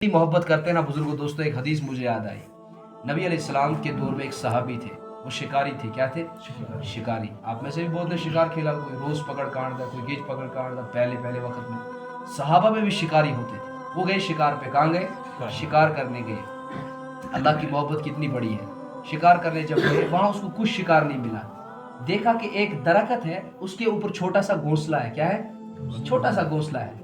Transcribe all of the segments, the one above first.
मोहब्बत करते हैं ना बुजुर्गों दोस्तों, एक हदीस मुझे याद आई। नबी अलैहिस्सलाम के दौर में एक सहाबी थे, वो शिकारी थे। क्या थे? शिकारी। आप में से भी बहुत ने शिकार खेला, कोई रोज पकड़ काटता, कोई गेज पकड़ काटता। पहले वक्त में सहाबा में भी शिकारी होते थे। वो गए शिकार पे। कहाँ गए? शिकार करने गए। अल्लाह की मोहब्बत कितनी बड़ी है। शिकार करने जब गए, वहां उसको कुछ शिकार नहीं मिला। देखा कि एक दरख्त है, उसके ऊपर छोटा सा घोंसला है। क्या है? छोटा सा घोंसला है।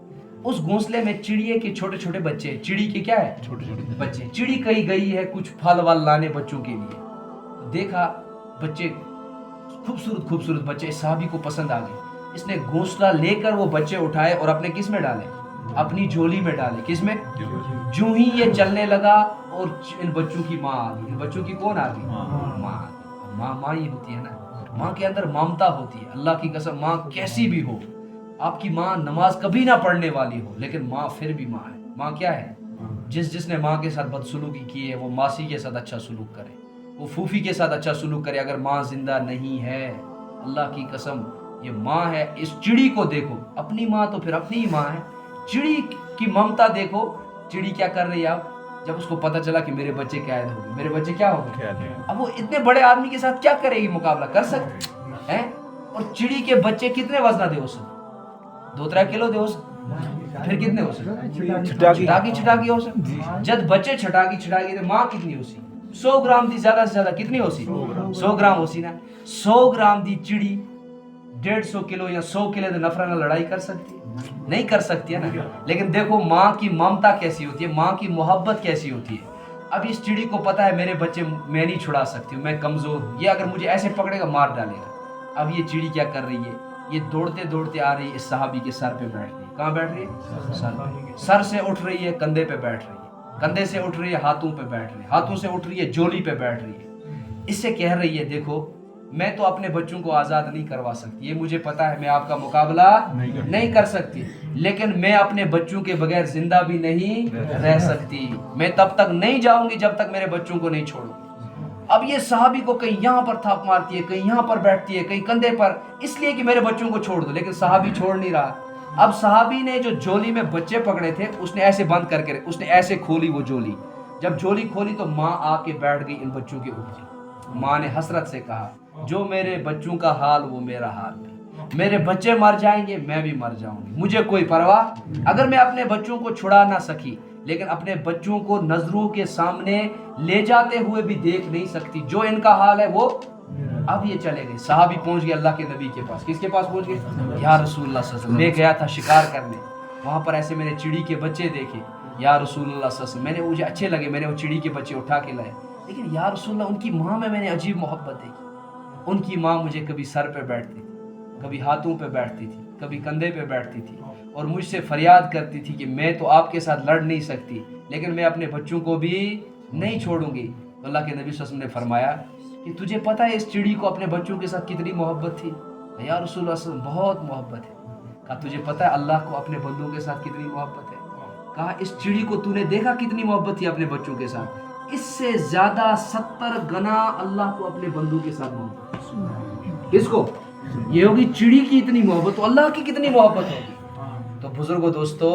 उस घोंसले में चिड़िए के छोटे छोटे बच्चे। चिड़ी के क्या है? छोटे छोटे बच्चे। चिड़ी कहीं गई है कुछ फल वल लाने बच्चों के लिए। देखा बच्चे, खूबसूरत खूबसूरत बच्चे, सहाबी को पसंद आ गए। इसने घोंसला लेकर वो बच्चे उठाए और अपने किस में डाले? अपनी झोली में डाले। किस में? जो ही ये चलने लगा और इन बच्चों की माँ आ गई। इन बच्चों की कौन आ गई? माँ। माँ ही होती है ना। माँ के अंदर ममता होती है। अल्लाह की कसम, माँ कैसी भी हो, आपकी माँ नमाज कभी ना पढ़ने वाली हो, लेकिन माँ फिर भी माँ है। माँ क्या है? जिसने माँ के साथ बदसलूकी की है, वो मासी के साथ अच्छा सलूक करे, वो फूफी के साथ अच्छा सलूक करे। अगर माँ जिंदा नहीं है, अल्लाह की कसम, ये माँ है। इस चिड़ी को देखो, अपनी माँ तो फिर अपनी ही माँ है। चिड़ी की ममता देखो। चिड़ी क्या कर रही है अब? जब उसको पता चला कि मेरे बच्चे कैद हो गए, मेरे बच्चे क्या हो गए, अब वो इतने बड़े आदमी के साथ क्या करेगी? मुकाबला कर सकते हैं? और चिड़ी के बच्चे कितने वजन दे उसे? 2-3 किलो दे उसे। फिर कितने हो सकते? छटाकी हो सकते। जब बच्चे छटाकी तो माँ कितनी हो सी? 100 ग्राम दी, ज्यादा से ज्यादा कितनी हो सी? 100 ग्राम हो सी ना। 100 ग्राम दी चिड़ी 150 किलो या 100 किलो दे नफरा ना लड़ाई कर सकती है? नहीं कर सकती है ना। लेकिन देखो माँ की ममता कैसी होती है, माँ की मोहब्बत कैसी होती है। अब इस चिड़ी को पता है मेरे बच्चे मैं नहीं छुड़ा सकती हूँ, मैं कमजोर हूँ, ये अगर मुझे ऐसे पकड़ेगा मार डालेगा। अब ये चिड़ी क्या कर रही है? ये दौड़ते दौड़ते आ रही है, इस सहाबी के सर पे बैठ रही है। कहाँ बैठ रही है? सर पे। सर से उठ रही है, कंधे पे बैठ रही है। कंधे से उठ रही है, हाथों पे बैठ रही है। हाथों से उठ रही है, जोली पे बैठ रही है। इससे कह रही है, देखो मैं तो अपने बच्चों को आज़ाद नहीं करवा सकती, ये मुझे पता है, मैं आपका मुकाबला नहीं कर सकती, लेकिन मैं अपने बच्चों के बगैर जिंदा भी नहीं रह सकती। मैं तब तक नहीं जाऊंगी जब तक मेरे बच्चों को नहीं छोड़ूंगी। अब ये सहाबी को कहीं यहाँ पर थाप मारती है, कहीं यहाँ पर बैठती है, कहीं कंधे पर, इसलिए कि मेरे बच्चों को छोड़ दो, लेकिन सहाबी छोड़ नहीं रहा। अब सहाबी ने जो झोली में बच्चे पकड़े थे, उसने ऐसे बंद करके, उसने ऐसे खोली वो झोली। जब झोली खोली तो माँ आके बैठ गई इन बच्चों के ऊपर। माँ ने हसरत से कहा, जो मेरे बच्चों का हाल वो मेरा हाल भी, मेरे बच्चे मर जाएंगे मैं भी मर जाऊंगी, मुझे कोई परवाह। अगर मैं अपने बच्चों को छुड़ा ना सकी, लेकिन अपने बच्चों को नजरों के सामने ले जाते हुए भी देख नहीं सकती। जो इनका हाल है वो। अब ये चले गए। सहाबी पहुंच गए अल्लाह के नबी के पास। किसके पास पहुंच गए? या रसूलुल्लाह सल्लल्लाहु अलैहि वसल्लम, मैं गया था शिकार करने, वहां पर ऐसे मैंने चिड़ी के बच्चे देखे। या रसूलुल्लाह सल्लल्लाहु अलैहि वसल्लम, मैंने मुझे अच्छे लगे, मैंने वो चिड़ी के बच्चे उठा के लाए, लेकिन या रसूलुल्लाह उनकी माँ में मैंने अजीब मोहब्बत देखी। उनकी माँ मुझे कभी सर पे बैठती थी, कभी हाथों पे बैठती थी, कभी कंधे पे बैठती थी, और मुझसे फरियाद करती थी कि मैं तो आपके साथ लड़ नहीं सकती, लेकिन मैं अपने बच्चों को भी नहीं छोड़ूंगी। तो अल्लाह के नबी सल्लल्लाहु अलैहि वसल्लम ने फरमाया कि तुझे पता है इस चिड़ी को अपने बच्चों के साथ कितनी मोहब्बत थी? या रसूलुल्लाह सल्लल्लाहु अलैहि वसल्लम, बहुत मोहब्बत है। कहा तुझे पता है अल्लाह को अपने बंदों के साथ कितनी मोहब्बत है? कहा इस चिड़ी को तूने देखा कितनी मोहब्बत थी अपने बच्चों के साथ? इससे ज्यादा 70 गुना अल्लाह को अपने बंदों के साथ मोहब्बत। किसको? ये होगी चिड़ी की इतनी मोहब्बत, तो अल्लाह की कितनी मोहब्बत होगी। तो बुजुर्गों दोस्तों,